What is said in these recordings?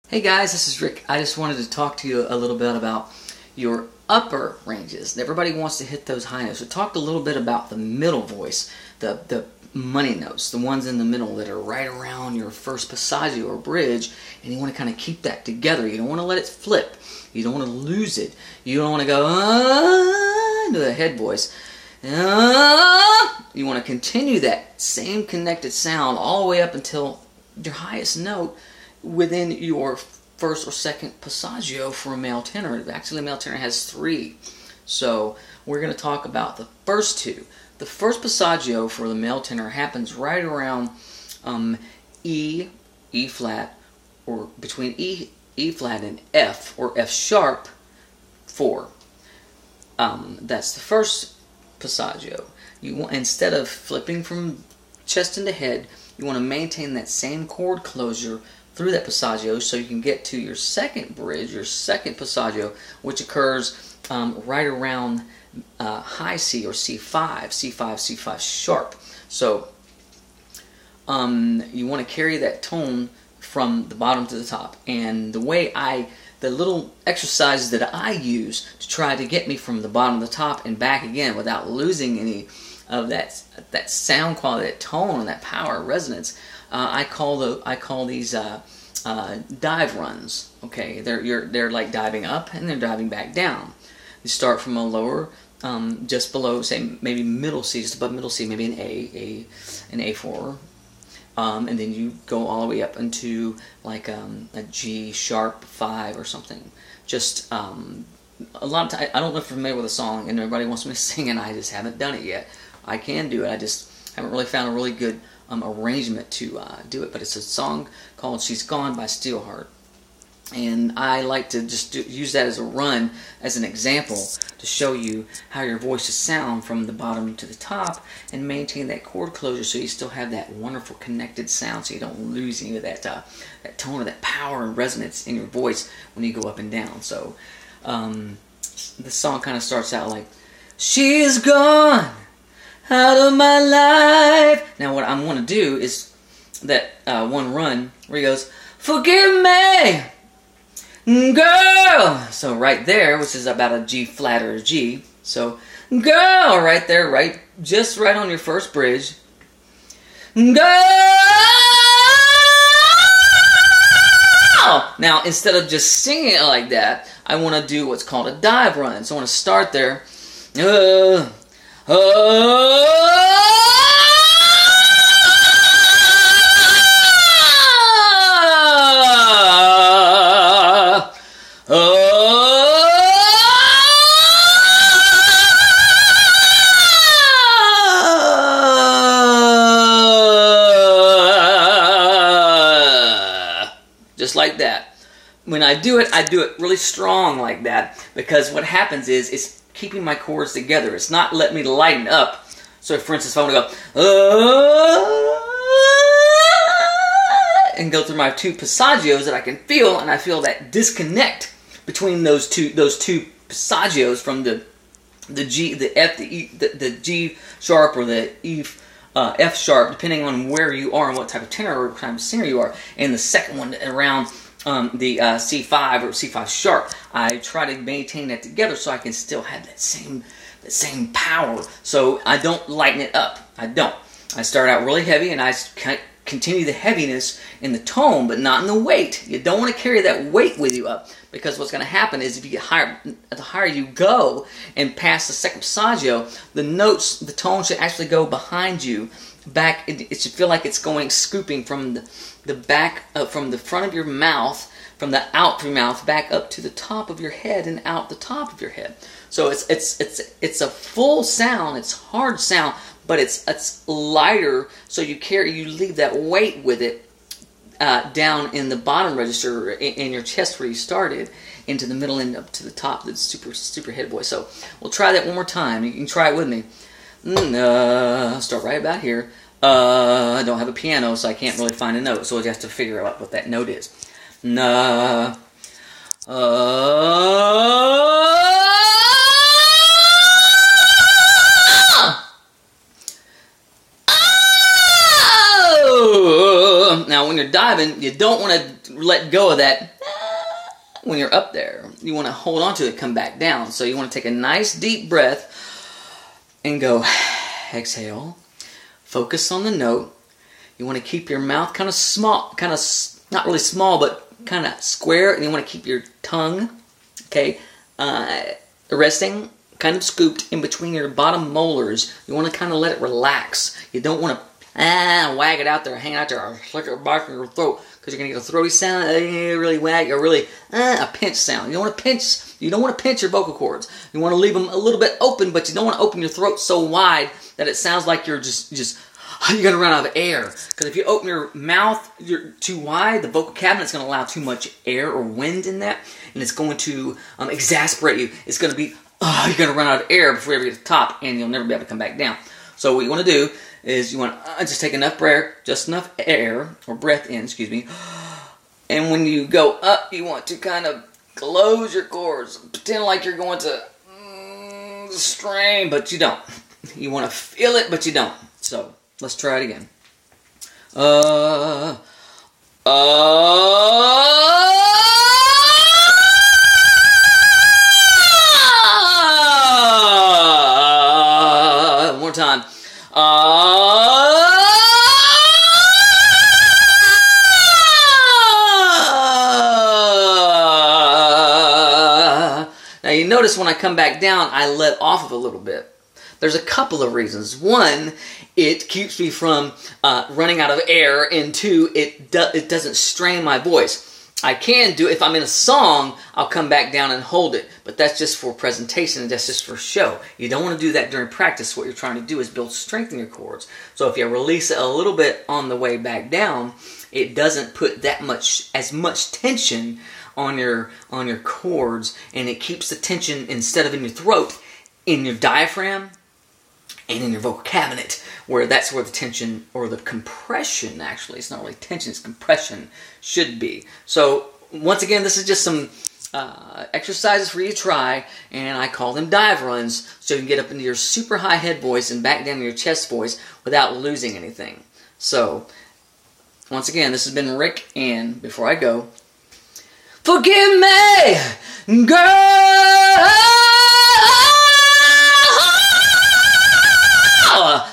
Hey guys, this is Rick. I just wanted to talk to you a little bit about your upper ranges. Everybody wants to hit those high notes. So talk a little bit about the middle voice, the money notes, the ones in the middle that are right around your first passaggio or bridge, and you want to kind of keep that together. You don't want to let it flip. You don't want to lose it. You don't want to go into the head voice. You want to continue that same connected sound all the way up until your highest note within your first or second passaggio for a male tenor. Actually, a male tenor has three. So we're going to talk about the first two. The first passaggio for the male tenor happens right around E flat, or between E flat and F, or F sharp 4. That's the first passaggio. You want, instead of flipping from chest into head, you want to maintain that same chord closure through that passaggio so you can get to your second bridge, your second passaggio, which occurs right around high C or C5, C5 sharp. So you want to carry that tone from the bottom to the top. And the little exercises that I use to try to get me from the bottom to the top and back again without losing any of that sound quality, that tone, and that power, resonance, I call these dive runs. Okay, they're like diving up and they're diving back down. You start from a lower, just below, say maybe middle C, just above middle C, maybe an A4, and then you go all the way up into like a G sharp 5 or something. Just a lot of time. I don't know if you're familiar with a song and everybody wants me to sing, and I just haven't done it yet. I can do it. I just haven't really found a really good arrangement to do it. But it's a song called "She's Gone" by Steelheart, and I like to just use that as a run, as an example, to show you how your voice should sound from the bottom to the top, and maintain that chord closure so you still have that wonderful connected sound, so you don't lose any of that tone or that power and resonance in your voice when you go up and down. So the song kind of starts out like, "She's gone out of my life." Now what I want to do is that one run where he goes, "Forgive me, girl." So right there, which is about a G flat or a G. So girl, right there, just right on your first bridge. Girl. Now instead of just singing it like that, I want to do what's called a dive run. So I want to start there. Just like that. When I do it really strong like that, because what happens is it's keeping my chords together. It's not letting me lighten up. So for instance, if I want to go and go through my two passaggios that I can feel, and I feel that disconnect between those two passaggios from the G, the F, the E, the G sharp or the E, F sharp, depending on where you are and what type of tenor or what type of singer you are. And the second one around the C5 or C5 sharp, I try to maintain that together so I can still have that same power. So I don't lighten it up. I don't. I start out really heavy, and I continue the heaviness in the tone, but not in the weight. You don't want to carry that weight with you up, because what's going to happen is if you get higher, the higher you go and past the second passaggio, the tone should actually go behind you, back. It should feel like it's going scooping from the back, from the front of your mouth, from the out through your mouth, back up to the top of your head and out the top of your head. So it's a full sound. It's hard sound, but it's lighter. So you leave that weight with it down in the bottom register in your chest where you started, into the middle and up to the top. That's super head voice. So we'll try that one more time. You can try it with me. Start right about here. I don't have a piano, so I can't really find a note. So you have to figure out what that note is. Now, when you're diving, you don't want to let go of that when you're up there, you want to hold on to it, come back down. So you want to take a nice deep breath and go, exhale. Focus on the note. You want to keep your mouth kind of small, not really small, but kind of square. And you want to keep your tongue, okay, resting, kind of scooped in between your bottom molars. You want to kind of let it relax. You don't want to wag it out there, hang out there, or flick it back in your throat, because you're going to get a throaty sound, really wag, or really a pinch sound. You don't want to pinch your vocal cords. You want to leave them a little bit open, but you don't want to open your throat so wide that it sounds like you're you're going to run out of air. Because if you open your mouth too wide, the vocal cabinet's going to allow too much air or wind in that, and it's going to exasperate you. It's going to be, you're going to run out of air before you ever get to the top, and you'll never be able to come back down. So what you want to do is you want to just take enough air, or breath in, excuse me, and when you go up, you want to kind of close your cords, pretend like you're going to strain, but you don't. You want to feel it, but you don't. So let's try it again. One more time. Now you notice when I come back down, I let off of a little bit. There's a couple of reasons. One, it keeps me from running out of air, and two, it doesn't strain my voice. I can do, if I'm in a song, I'll come back down and hold it, but that's just for presentation, and that's just for show. You don't want to do that during practice. What you're trying to do is build strength in your cords. So if you release it a little bit on the way back down, it doesn't put as much tension on your cords, and it keeps the tension, instead of in your throat, in your diaphragm and in your vocal cabinet, that's where the tension, or the compression, actually, it's not really tension, it's compression, should be. So once again, this is just some exercises for you to try, and I call them dive runs, so you can get up into your super high head voice and back down to your chest voice without losing anything. So once again, this has been Rick, and before I go, forgive me, girl.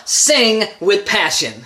Sing with passion.